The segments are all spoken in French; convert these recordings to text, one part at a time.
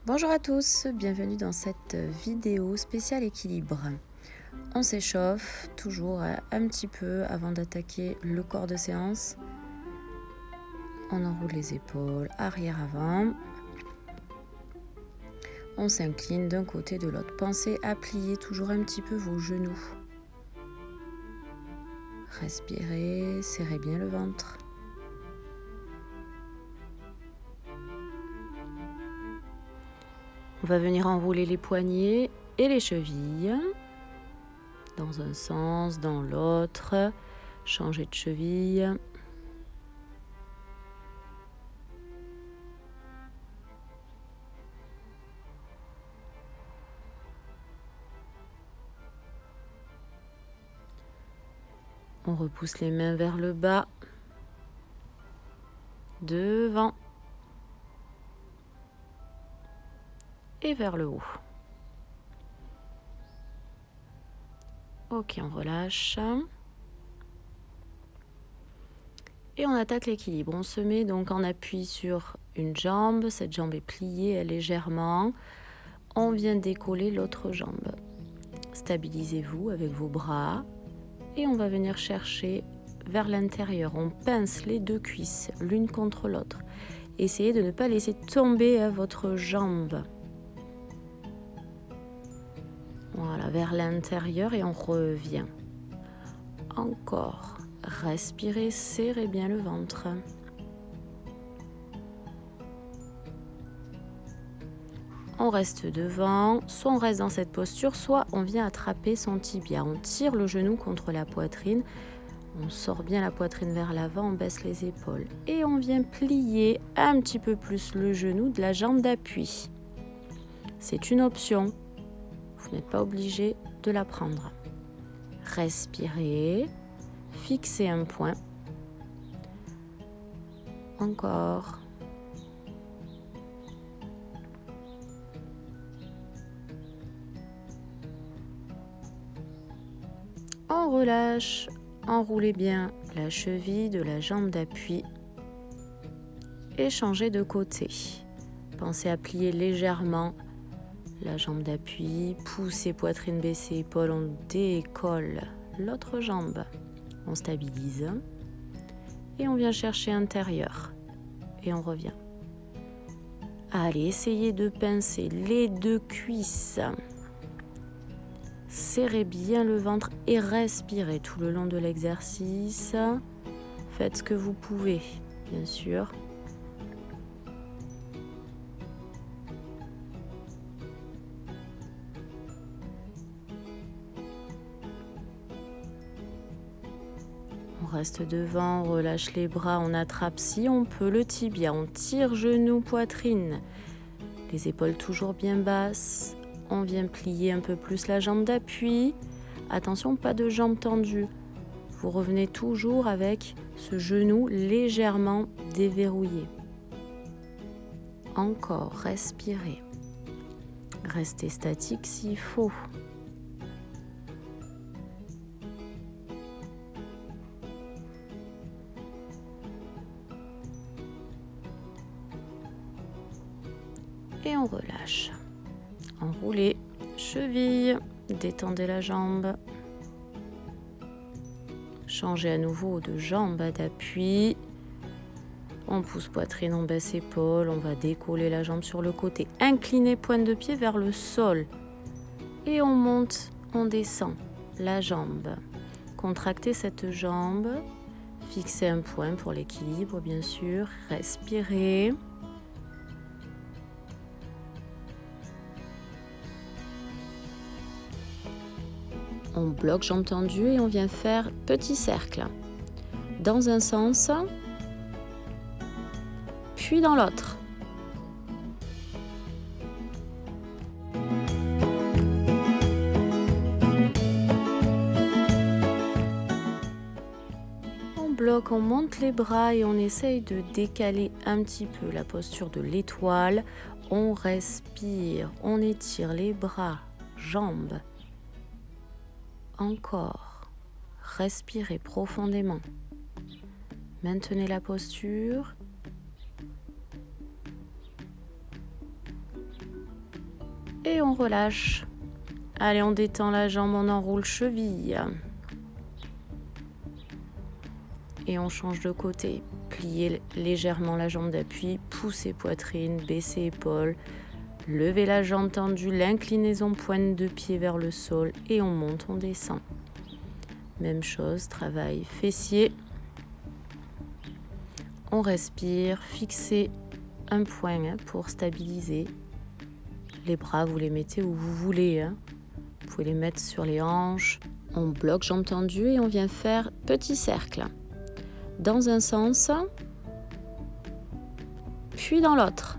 Bonjour à tous, bienvenue dans cette vidéo spéciale équilibre. On s'échauffe toujours un petit peu avant d'attaquer le corps de séance. On enroule les épaules arrière-avant. On s'incline d'un côté de l'autre. Pensez à plier toujours un petit peu vos genoux. Respirez, serrez bien le ventre. On va venir enrouler les poignets et les chevilles. Dans un sens, dans l'autre. Changer de cheville. On repousse les mains vers le bas, devant et vers le haut. Ok, on relâche. Et on attaque l'équilibre. On se met donc en appui sur une jambe. Cette jambe est pliée légèrement. On vient décoller l'autre jambe. Stabilisez-vous avec vos bras. Et on va venir chercher vers l'intérieur. On pince les deux cuisses l'une contre l'autre. Essayez de ne pas laisser tomber votre jambe. Voilà, vers l'intérieur et on revient. Encore. Respirez, serrez bien le ventre. On reste devant, soit on reste dans cette posture, soit on vient attraper son tibia. On tire le genou contre la poitrine, on sort bien la poitrine vers l'avant, on baisse les épaules. Et on vient plier un petit peu plus le genou de la jambe d'appui. C'est une option, vous n'êtes pas obligé de la prendre. Respirez, fixez un point. Encore. On relâche, enroulez bien la cheville de la jambe d'appui et changez de côté. Pensez à plier légèrement la jambe d'appui, poussez poitrine baissée, épaules, on décolle l'autre jambe. On stabilise et on vient chercher intérieur et on revient. Allez, essayez de pincer les deux cuisses. Serrez bien le ventre et respirez tout le long de l'exercice. Faites ce que vous pouvez, bien sûr. On reste devant, on relâche les bras, on attrape si on peut le tibia, on tire genou, poitrine. Les épaules toujours bien basses. On vient plier un peu plus la jambe d'appui. Attention, pas de jambe tendue. Vous revenez toujours avec ce genou légèrement déverrouillé. Encore, respirez. Restez statique s'il faut. Et on relâche. Enroulez, cheville, détendez la jambe. Changez à nouveau de jambe d'appui. On pousse poitrine, on baisse épaule, on va décoller la jambe sur le côté. Inclinez pointe de pied vers le sol. Et on monte, on descend la jambe. Contractez cette jambe. Fixez un point pour l'équilibre, bien sûr. Respirez. On bloque jambe tendue et on vient faire petit cercle. Dans un sens, puis dans l'autre. On bloque, on monte les bras et on essaye de décaler un petit peu la posture de l'étoile. On respire, on étire les bras, jambes. Encore. Respirez profondément. Maintenez la posture. Et on relâche. Allez, on détend la jambe, on enroule cheville. Et on change de côté. Pliez légèrement la jambe d'appui, poussez poitrine, baissez épaules. Levez la jambe tendue, l'inclinaison pointe de pied vers le sol et on monte, on descend. Même chose, travail fessier. On respire, fixez un point pour stabiliser. Les bras, vous les mettez où vous voulez. Vous pouvez les mettre sur les hanches. On bloque jambes tendues et on vient faire petit cercle. Dans un sens, puis dans l'autre.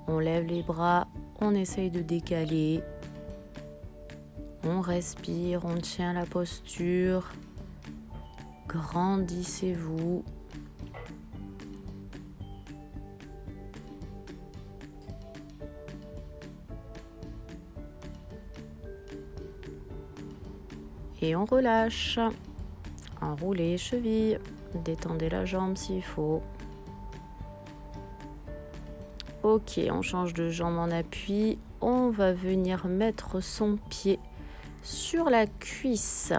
On lève les bras, on essaye de décaler. On respire, on tient la posture. Grandissez-vous. Et on relâche. Enroulez cheville. Détendez la jambe s'il faut. Ok, on change de jambe en appui. On va venir mettre son pied sur la cuisse.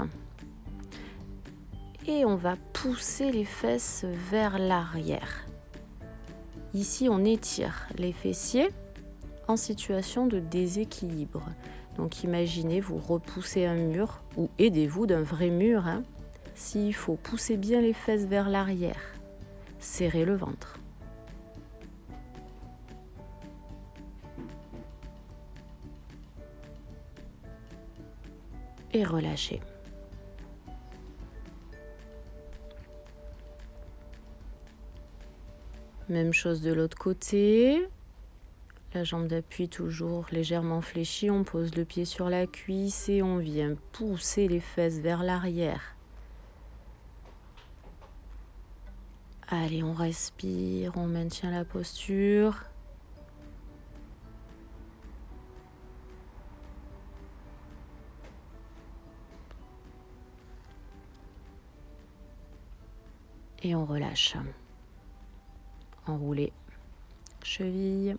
Et on va pousser les fesses vers l'arrière. Ici, on étire les fessiers en situation de déséquilibre. Donc imaginez, vous repoussez un mur ou aidez-vous d'un vrai mur. S'il faut, poussez bien les fesses vers l'arrière. Serrez le ventre. Et relâchez. Même chose de l'autre côté. La jambe d'appui toujours légèrement fléchie. On pose le pied sur la cuisse et on vient pousser les fesses vers l'arrière. Allez, on respire, on maintient la posture. Et on relâche. Enroulez. Cheville.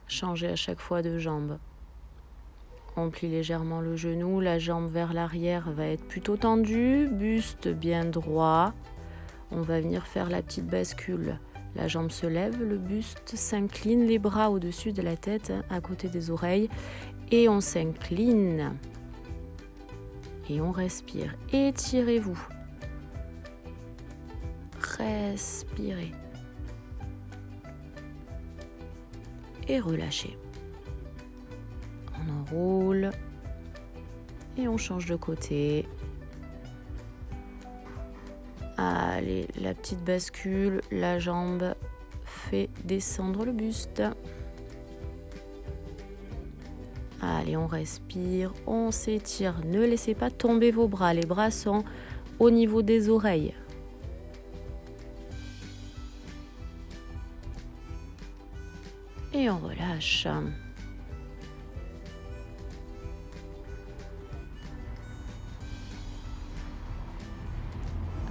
Changez à chaque fois de jambe. On plie légèrement le genou, la jambe vers l'arrière va être plutôt tendue, buste bien droit. On va venir faire la petite bascule. La jambe se lève, le buste s'incline, les bras au-dessus de la tête, à côté des oreilles. Et on s'incline. Et on respire. Étirez-vous. Respirez. Et relâchez. On enroule. Et on change de côté. Allez, la petite bascule, la jambe fait descendre le buste. Allez, on respire, on s'étire. Ne laissez pas tomber vos bras. Les bras sont au niveau des oreilles. Et on relâche.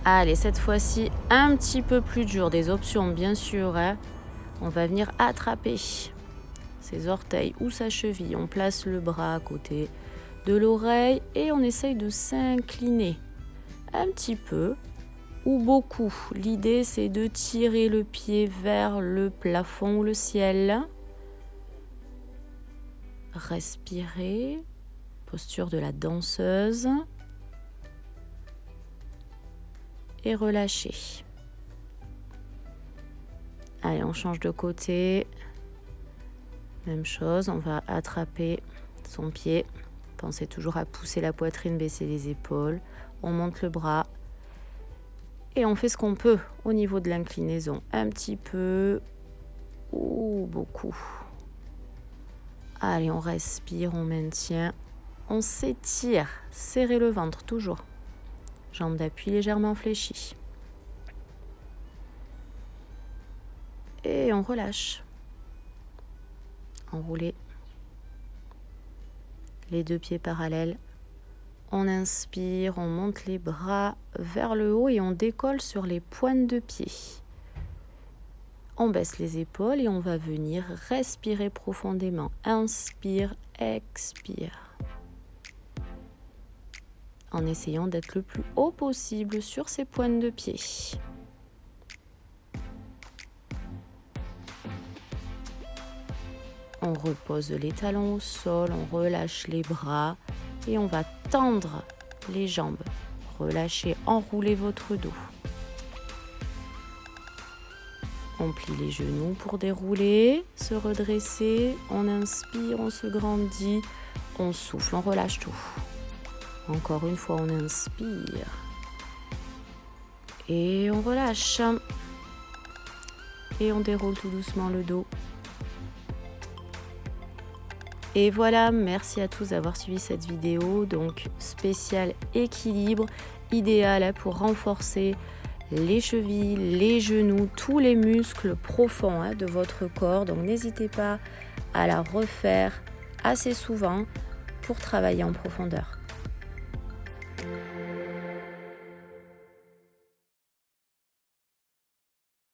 Allez, cette fois-ci, un petit peu plus dur. Des options, bien sûr. On va venir attraper ses orteils ou sa cheville. On place le bras à côté de l'oreille et on essaye de s'incliner un petit peu ou beaucoup. L'idée, c'est de tirer le pied vers le plafond ou le ciel. Respirez. Posture de la danseuse. Et relâchez. Allez, on change de côté. Même chose, on va attraper son pied. Pensez toujours à pousser la poitrine, baisser les épaules. On monte le bras. Et on fait ce qu'on peut au niveau de l'inclinaison. Un petit peu ou beaucoup. Allez, on respire, on maintient. On s'étire. Serrez le ventre, toujours. Jambe d'appui légèrement fléchie. Et on relâche. Enroulez. les deux pieds parallèles. On inspire, on monte les bras vers le haut et on décolle sur les pointes de pied. On baisse les épaules et on va venir respirer profondément. Inspire, expire. En essayant d'être le plus haut possible sur ces pointes de pied. On repose les talons au sol, on relâche les bras et on va tendre les jambes. Relâchez, enroulez votre dos. On plie les genoux pour dérouler, se redresser. On inspire, on se grandit, on souffle, on relâche tout. Encore une fois, on inspire et on relâche. Et on déroule tout doucement le dos. Et voilà, merci à tous d'avoir suivi cette vidéo, donc spécial équilibre, idéal pour renforcer les chevilles, les genoux, tous les muscles profonds de votre corps. Donc n'hésitez pas à la refaire assez souvent pour travailler en profondeur.